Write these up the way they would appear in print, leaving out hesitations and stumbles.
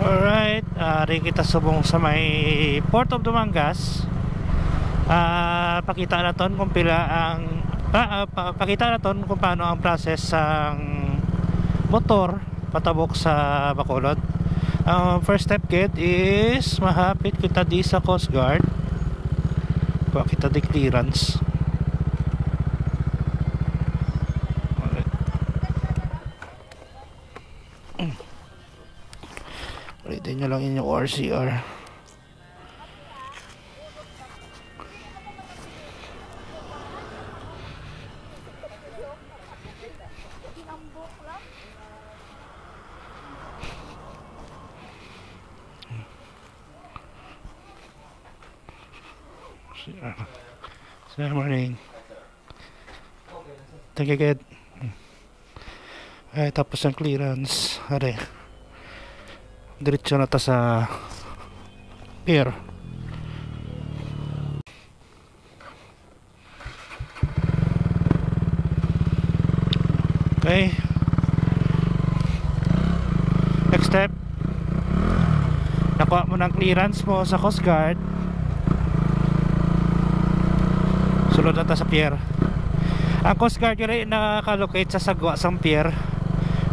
Alright, rin kita subong sa may Port of Dumangas. Pakita naton kung pila ang pakita naton kung paano ang process ng motor patabok sa Bacolod. First step kit is mahapit kita di sa Coast Guard. Pakita di clearance. Ready nyo lang inyong RCR. Good morning. Thank you, kid. Tapos ang clearance. Are. Diretso na ta sa pier. Okay. Next step. Nakuha mo ng clearance mo sa Coast Guard. Sulod na ta sa pier. Ang Coast Guard yun ay nakalocate sa sagwa sang pier.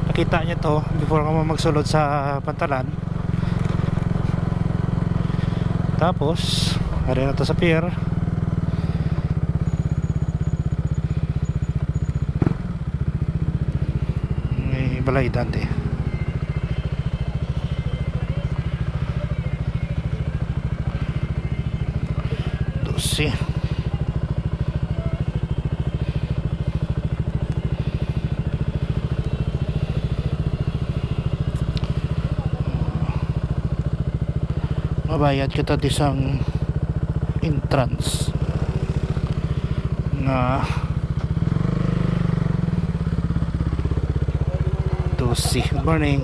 Nakita nyo to before ka mo magsulod sa pantalan. Tapos ari na to sa pier. May balay dante. Dosi. Mabayad kita di sang entrance na dosi. Good morning.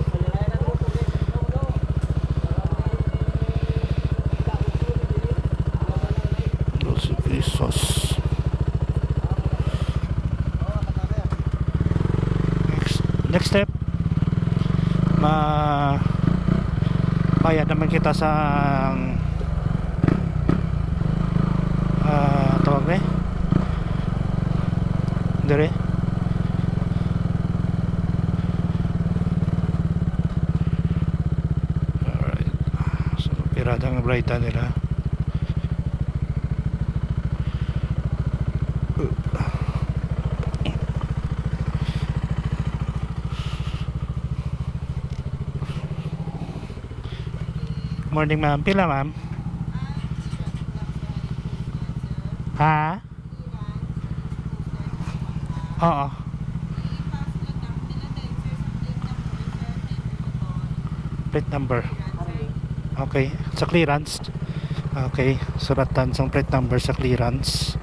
$12. Next step, bayad naman kita sa tawag na dire. Alright, so piradang brighta nila. Morning ma'am, pila ma'am? Ha? Oo. Plate number. Okay, sa clearance. Okay, suratan sang plate number sa clearance.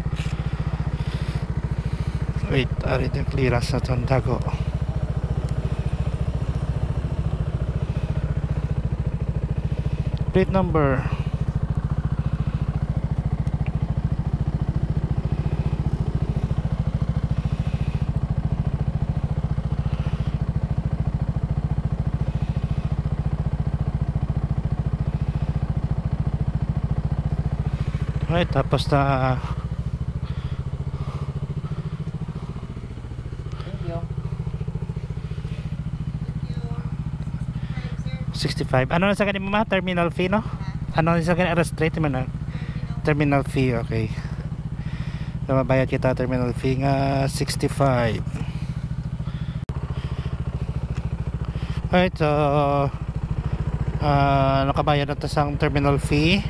Wait, ari yung clearance na itong tago. Plate number. Okay, tapos na thank you. 65. Ano na sa kanina mga terminal fee, no? Ano na sa kanina restrate mo na? Terminal fee, okay. So, mabayad kita terminal fee nga 65. Alright, so nakabayad na tasang terminal fee.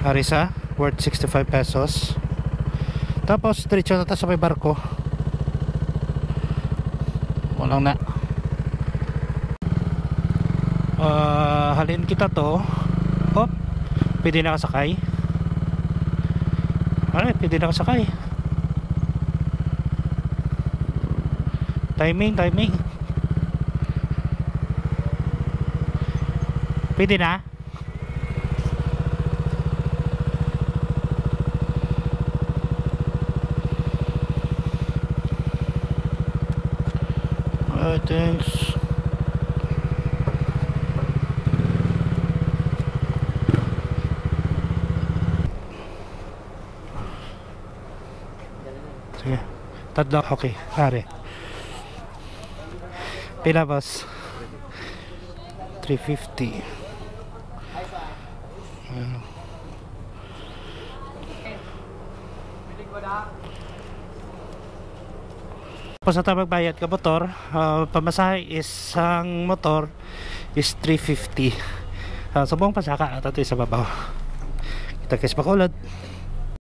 Arisa, worth 65 pesos. Tapos, diretso na ta sa may barko. Walang na. Halin kita to. Hop, pwede na kasakay. Alright, pwede na kasakay. Timing. Pwede na. Thanks. Sige. Tatlo, okay. Pare. Pila boss? 350. Tapos na tayo magbayad ka motor, pamasahe isang motor is 350. Sa buong pasaka at ito sa babaw. Kita kay Bacolod.